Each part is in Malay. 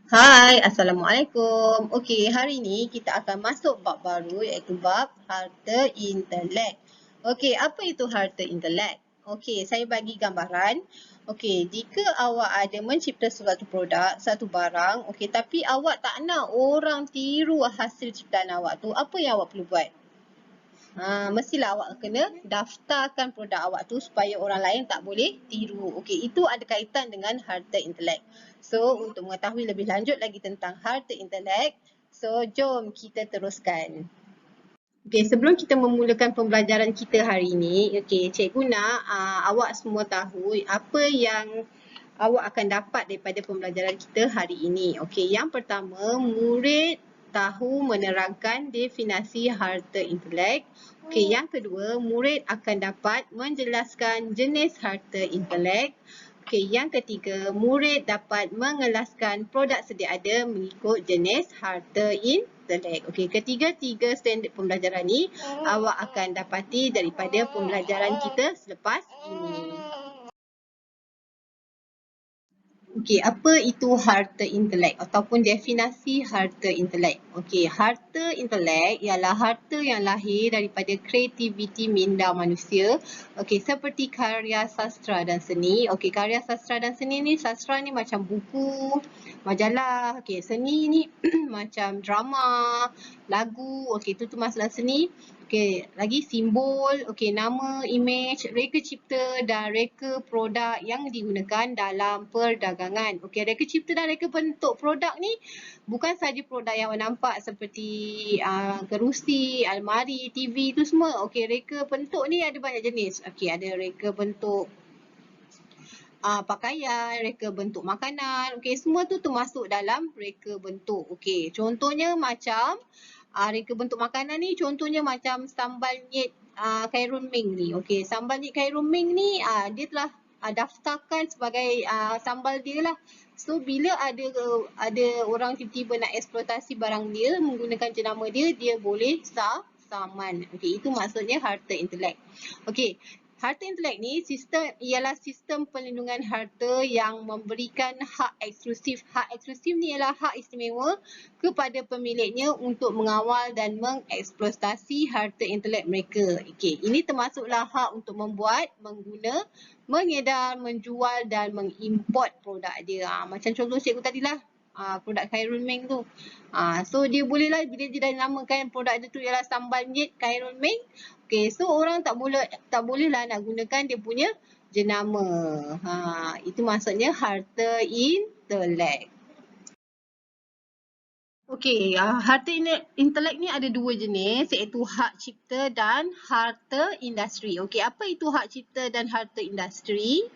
Hai, Assalamualaikum. Okey, hari ni kita akan masuk bab baru iaitu bab harta intelek. Okey, apa itu harta intelek? Okey, saya bagi gambaran. Okey, jika awak ada mencipta suatu produk, satu barang, okey, tapi awak tak nak orang tiru hasil ciptaan awak tu, apa yang awak perlu buat? Mestilah awak kena daftarkan produk awak tu supaya orang lain tak boleh tiru. Okey, itu ada kaitan dengan harta intelek. So, untuk mengetahui lebih lanjut lagi tentang harta intelek, so jom kita teruskan. Okey, sebelum kita memulakan pembelajaran kita hari ini, okey, cikgu nak awak semua tahu apa yang awak akan dapat daripada pembelajaran kita hari ini. Okey, yang pertama, murid tahu menerangkan definisi harta intelek. Okey, yang kedua, murid akan dapat menjelaskan jenis harta intelek. Okey, yang ketiga, murid dapat mengelaskan produk sedia ada mengikut jenis harta intelek. Okey, ketiga-tiga standard pembelajaran ni awak akan dapati daripada pembelajaran kita selepas ini. Okey, apa itu harta intelek ataupun definisi harta intelek? Okey, harta intelek ialah harta yang lahir daripada kreativiti minda manusia. Okey, seperti karya sastra dan seni. Okey, karya sastra dan seni ni, sastra ni macam buku, majalah. Okey, seni ni macam drama, lagu. Okey, itu termasuklah seni. Okey, lagi simbol, okey, nama, imej, reka cipta dan reka produk yang digunakan dalam perdagangan. Okey, reka cipta dan reka bentuk produk ni bukan sahaja produk yang awak nampak seperti kerusi, almari, TV tu semua. Okey, reka bentuk ni ada banyak jenis. Okey, ada reka bentuk pakaian, reka bentuk makanan. Okey, semua tu termasuk dalam reka bentuk. Okey, contohnya macam reka bentuk makanan ni contohnya macam sambal nyet Khairul Ming ni. Okey, sambal nyet Khairul Ming ni dia telah daftarkan sebagai sambal dia lah. So bila ada orang tiba-tiba nak eksploitasi barang dia menggunakan jenama dia, dia boleh saman. Okey, itu maksudnya harta intelek. Okey, harta intelek ni ialah sistem perlindungan harta yang memberikan hak eksklusif. Hak eksklusif ni ialah hak istimewa kepada pemiliknya untuk mengawal dan mengeksploitasi harta intelek mereka. Okey, ini termasuklah hak untuk membuat, mengguna, mengedar, menjual dan mengimport produk dia. Macam contoh cikgu tadilah, produk Khairul Ming tu. So dia bolehlah bila dia dah namakan produk dia tu ialah sambal nyet Khairul Ming. Okey, so orang tak bolehlah nak gunakan dia punya jenama. Itu maksudnya harta intelek. Okey, harta intelek ni ada dua jenis iaitu hak cipta dan harta industri. Okey, apa itu hak cipta dan harta industri?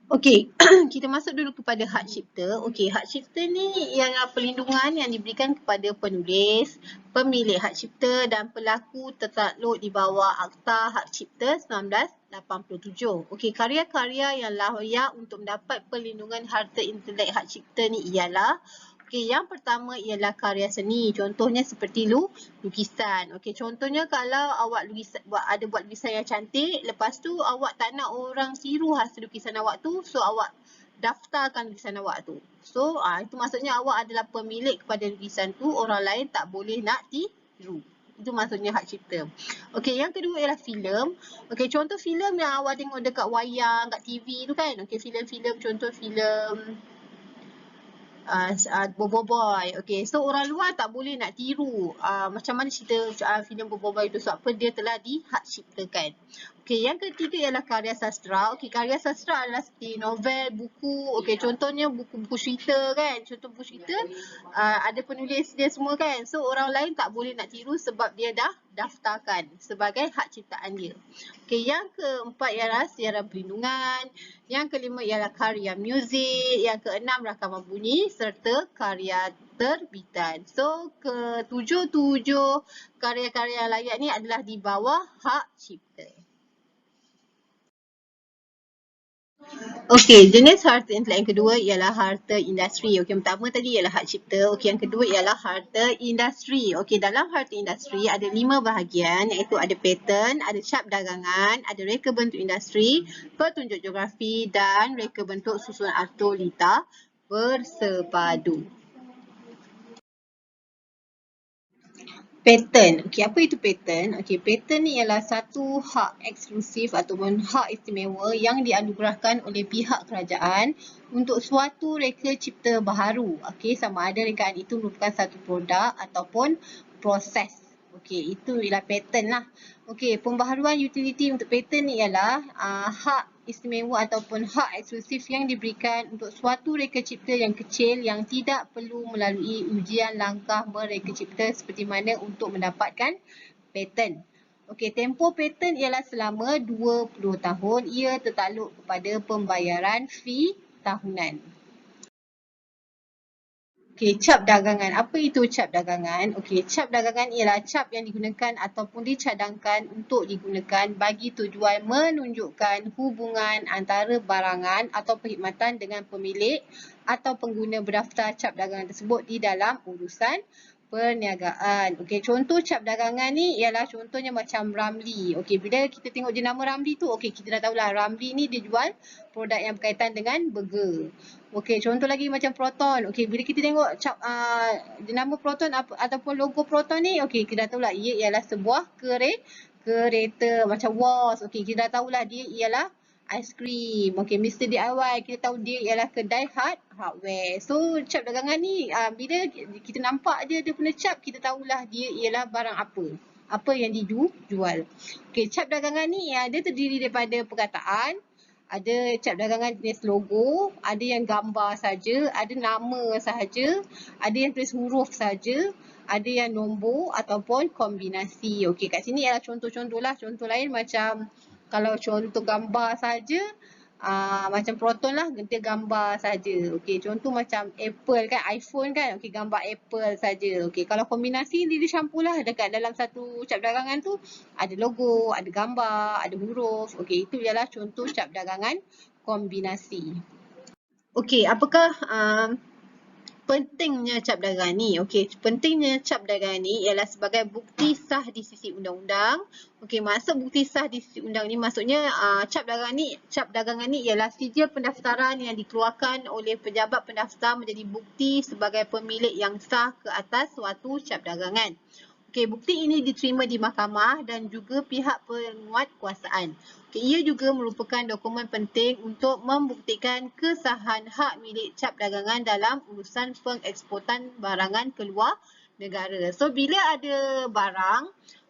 Okey, kita masuk dulu kepada hak cipta. Okey, hak cipta ni ialah perlindungan yang diberikan kepada penulis, pemilik hak cipta dan pelaku tertakluk di bawah Akta Hak Cipta 1987. Okey, karya-karya yang layak untuk mendapat perlindungan harta intelek hak cipta ni ialah okey, yang pertama ialah karya seni. Contohnya seperti lukisan. Okey, contohnya kalau awak buat lukisan yang cantik, lepas tu awak tak nak orang tiru hasil lukisan awak tu, so awak daftarkan lukisan awak tu. So, itu maksudnya awak adalah pemilik kepada lukisan tu, orang lain tak boleh nak tiru. Itu maksudnya hak cipta. Okey, yang kedua ialah filem. Okey, contoh filem yang awak tengok dekat wayang, kat TV tu kan. Okey, filem-filem, contoh filem Boboiboy. Okey, so orang luar tak boleh nak tiru macam mana cerita filem Boboiboy itu sebab apa dia telah dihak ciptakan. Okey, yang ketiga ialah karya sastra. Okey, karya sastra adalah seperti novel, buku. Okey, contohnya buku-buku cerita kan. Contoh buku cerita ada penulis dia semua kan. So orang lain tak boleh nak tiru sebab dia dah daftarkan sebagai hak ciptaan dia. Okey, yang keempat ialah siaran perlindungan. Yang kelima ialah karya muzik. Yang keenam rakaman bunyi serta karya terbitan. So, ketujuh karya-karya layak ni adalah di bawah hak cipta. Okey, jenis harta intelek yang kedua ialah harta industri. Okey, yang pertama tadi ialah hak cipta. Okey, yang kedua ialah harta industri. Okey, dalam harta industri ada 5 bahagian iaitu ada patent, ada cap dagangan, ada reka bentuk industri, petunjuk geografi dan reka bentuk susunan artolita bersepadu. Patent. Okey, apa itu patent? Okey, patent ni ialah satu hak eksklusif ataupun hak istimewa yang dianugerahkan oleh pihak kerajaan untuk suatu reka cipta baharu. Okey, sama ada rekaan itu merupakan satu produk ataupun proses. Okey, itu ialah patent lah. Okey, pembaharuan utility untuk patent ni ialah hak istimewa ataupun hak eksklusif yang diberikan untuk suatu reka cipta yang kecil yang tidak perlu melalui ujian langkah mereka cipta seperti mana untuk mendapatkan patent. Okey, tempoh patent ialah selama 20 tahun. Ia tertakluk kepada pembayaran fee tahunan. Okey, cap dagangan. Apa itu cap dagangan? Okey, cap dagangan ialah cap yang digunakan ataupun dicadangkan untuk digunakan bagi tujuan menunjukkan hubungan antara barangan atau perkhidmatan dengan pemilik atau pengguna berdaftar cap dagangan tersebut di dalam urusan perniagaan. Okey, contoh cap dagangan ni ialah contohnya macam Ramli. Okey, bila kita tengok jenama Ramli tu, okey, kita dah tahulah Ramli ni dia jual produk yang berkaitan dengan burger. Okey, contoh lagi macam Proton. Okey, bila kita tengok cap jenama Proton ataupun logo Proton ni, okey, kita dah tahulah ia ialah sebuah kereta macam WOS. Okey, kita dah tahulah dia ialah aiskrim. Okey, Mr. DIY, kita tahu dia ialah kedai hardware. So, cap dagangan ni bila kita nampak je dia punya cap, kita tahulah dia ialah barang apa. Apa yang dijual. Okey, cap dagangan ni dia terdiri daripada perkataan, ada cap dagangan jenis logo, ada yang gambar saja, ada nama sahaja, ada yang tulis huruf saja, ada yang nombor ataupun kombinasi. Okey, kat sini ialah contoh-contoh lah. Contoh lain macam kalau contoh gambar saja, macam Proton lah, dia gambar saja. Okey, contoh macam Apple kan, iPhone kan, okey, gambar Apple saja. Okey, kalau kombinasi dia dicampur lah dekat dalam satu cap dagangan tu, ada logo, ada gambar, ada huruf. Okey, itu ialah contoh cap dagangan kombinasi. Okey, apakah pentingnya cap dagangan ni? Okey, pentingnya cap dagangan ni ialah sebagai bukti sah di sisi undang-undang. Okey, maksud bukti sah di sisi undang ni maksudnya cap dagangan ni ialah sijil pendaftaran yang dikeluarkan oleh pejabat pendaftar menjadi bukti sebagai pemilik yang sah ke atas suatu cap dagangan. Okey, bukti ini diterima di mahkamah dan juga pihak penguatkuasaan. Okey, ia juga merupakan dokumen penting untuk membuktikan kesahan hak milik cap dagangan dalam urusan pengeksportan barangan keluar negara. So, bila ada barang,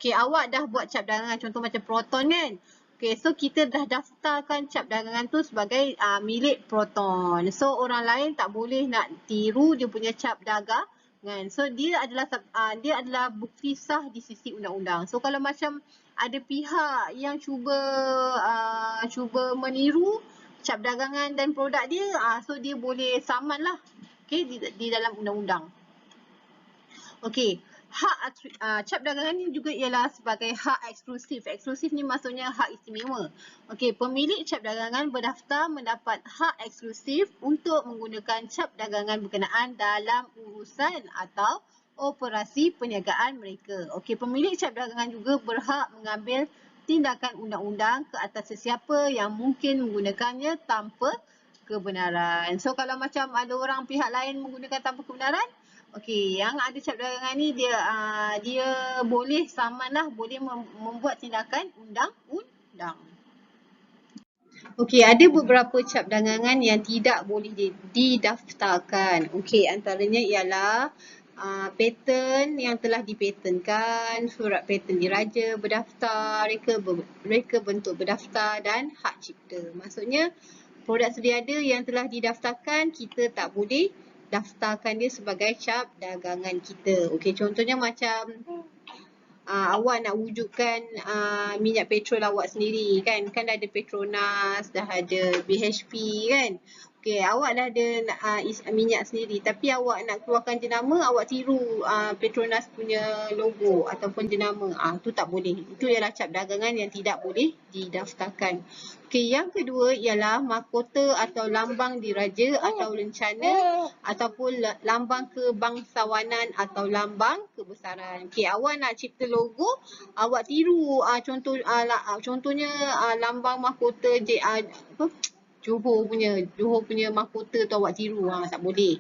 okey, awak dah buat cap dagangan, contoh macam Proton kan. Okey, so kita dah daftarkan cap dagangan tu sebagai milik Proton. So, orang lain tak boleh nak tiru dia punya cap dagangan. So dia adalah bukti sah di sisi undang-undang. So kalau macam ada pihak yang cuba meniru cap dagangan dan produk dia, so dia boleh saman lah, okey, di dalam undang-undang. Okey, cap dagangan ni juga ialah sebagai hak eksklusif. Eksklusif ni maksudnya hak istimewa. Okey, pemilik cap dagangan berdaftar mendapat hak eksklusif untuk menggunakan cap dagangan berkenaan dalam urusan atau operasi perniagaan mereka. Okey, pemilik cap dagangan juga berhak mengambil tindakan undang-undang ke atas sesiapa yang mungkin menggunakannya tanpa kebenaran. So kalau macam ada orang pihak lain menggunakan tanpa kebenaran, okey, yang ada cap dagangan ni dia boleh saman lah, boleh membuat tindakan undang-undang. Okey, ada beberapa cap dagangan yang tidak boleh didaftarkan. Okey, antaranya ialah patent yang telah dipatentkan, surat patent diraja berdaftar, reka bentuk berdaftar dan hak cipta. Maksudnya produk sedia ada yang telah didaftarkan, kita tak boleh daftarkan dia sebagai cap dagangan kita. Okey, contohnya macam awak nak wujudkan minyak petrol awak sendiri kan dah ada Petronas, dah ada BHP kan. Okey, awak dah ada minyak sendiri tapi awak nak keluarkan jenama, awak tiru Petronas punya logo ataupun jenama. Tu tak boleh. Itu ialah cap dagangan yang tidak boleh didaftarkan. Okey, yang kedua ialah mahkota atau lambang diraja atau lencana ataupun lambang kebangsawanan atau lambang kebesaran. Okey, awak nak cipta logo, awak tiru contohnya lambang mahkota Johor punya mahkota tu awak tiru, tak boleh.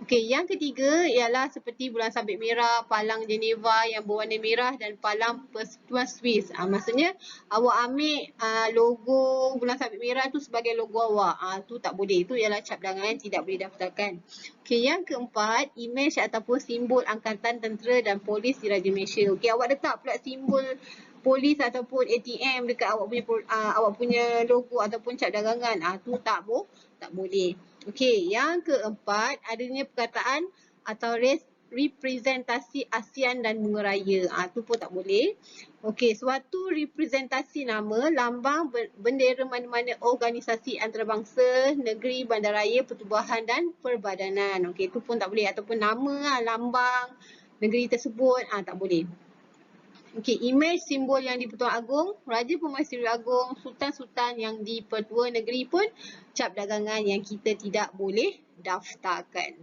Okey, yang ketiga ialah seperti bulan sabit merah, palang Geneva yang berwarna merah dan palang Persekutuan Swiss. Maksudnya awak ambil logo bulan sabit merah tu sebagai logo awak. Tu tak boleh. Itu ialah cap dagangan tidak boleh daftarkan. Okey, yang keempat, imej ataupun simbol angkatan tentera dan polis di Raja Malaysia. Okey, awak letak pula simbol polis ataupun ATM dekat awak punya logo ataupun cap dagangan, tu tak boleh. Okey, yang keempat, adanya perkataan atau representasi ASEAN dan bunga raya. Tu pun tak boleh. Okey, suatu representasi nama, lambang, bendera mana-mana organisasi antarabangsa, negeri, bandaraya, pertubuhan dan perbadanan. Okey, tu pun tak boleh. Ataupun nama, lambang negeri tersebut, tak boleh. Okey, imej simbol yang di Pertuan Agong, Raja Pemaisuri Agong, Sultan-Sultan yang di Pertua Negeri pun cap dagangan yang kita tidak boleh daftarkan.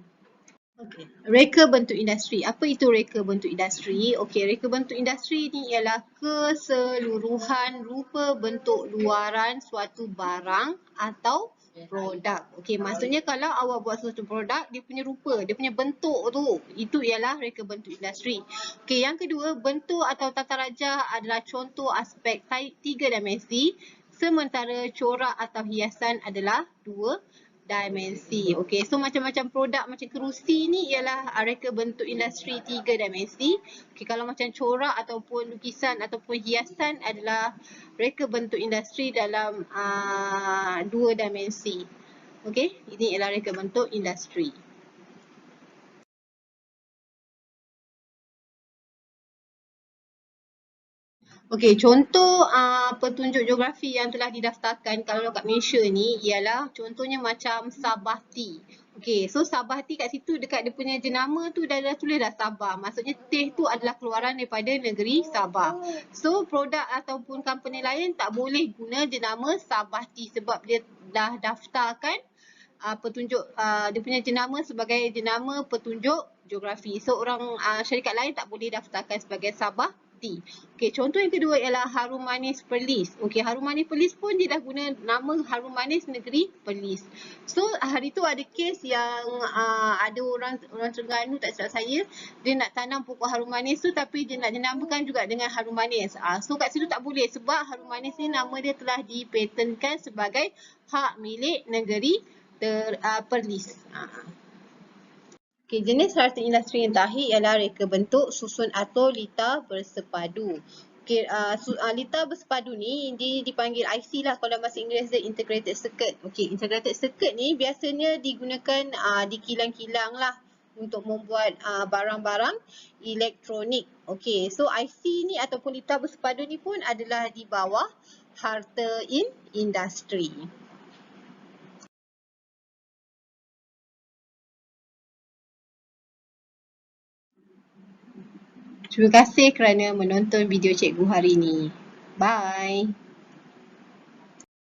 Okey, reka bentuk industri. Apa itu reka bentuk industri? Okey, reka bentuk industri ni ialah keseluruhan rupa bentuk luaran suatu barang atau produk. Okey, maksudnya kalau awak buat suatu produk, dia punya rupa, dia punya bentuk tu, itu ialah reka bentuk industri. Okey, yang kedua, bentuk atau tata rajah adalah contoh aspek 3 dimensi, sementara corak atau hiasan adalah 2 dimensi. Okey, so macam-macam produk macam kerusi ni ialah reka bentuk industri 3 dimensi. Okey, kalau macam corak ataupun lukisan ataupun hiasan adalah reka bentuk industri dalam 2 dimensi. Okey, ini ialah reka bentuk industri. Okey, contoh petunjuk geografi yang telah didaftarkan kalau kat Malaysia ni ialah contohnya macam Sabah Tea. Okey, so Sabah Tea kat situ dekat dia punya jenama tu dah tulis dah Sabah. Maksudnya teh tu adalah keluaran daripada negeri Sabah. So produk ataupun company lain tak boleh guna jenama Sabah Tea sebab dia dah daftarkan petunjuk dia punya jenama sebagai jenama petunjuk geografi. So orang syarikat lain tak boleh daftarkan sebagai Sabah Tea. Okey, contoh yang kedua ialah Harum Manis Perlis. Okey, Harum Manis Perlis pun dia dah guna nama Harum Manis Negeri Perlis. So hari tu ada kes yang ada orang Terengganu, tak silap saya, dia nak tanam pokok harum manis tu tapi dia nak jenamakan juga dengan harum manis. So kat situ tak boleh sebab harum manis ni nama dia telah dipatenkan sebagai hak milik negeri Perlis. Okay, jenis harta industri yang terakhir ialah reka bentuk, susun atau lita bersepadu. Okay, lita bersepadu ni dipanggil IC lah kalau bahasa Inggeris dia integrated circuit. Okay, integrated circuit ni biasanya digunakan di kilang-kilang lah untuk membuat barang-barang elektronik. Okay, so IC ni ataupun lita bersepadu ni pun adalah di bawah harta industri. Terima kasih kerana menonton video cikgu hari ini. Bye.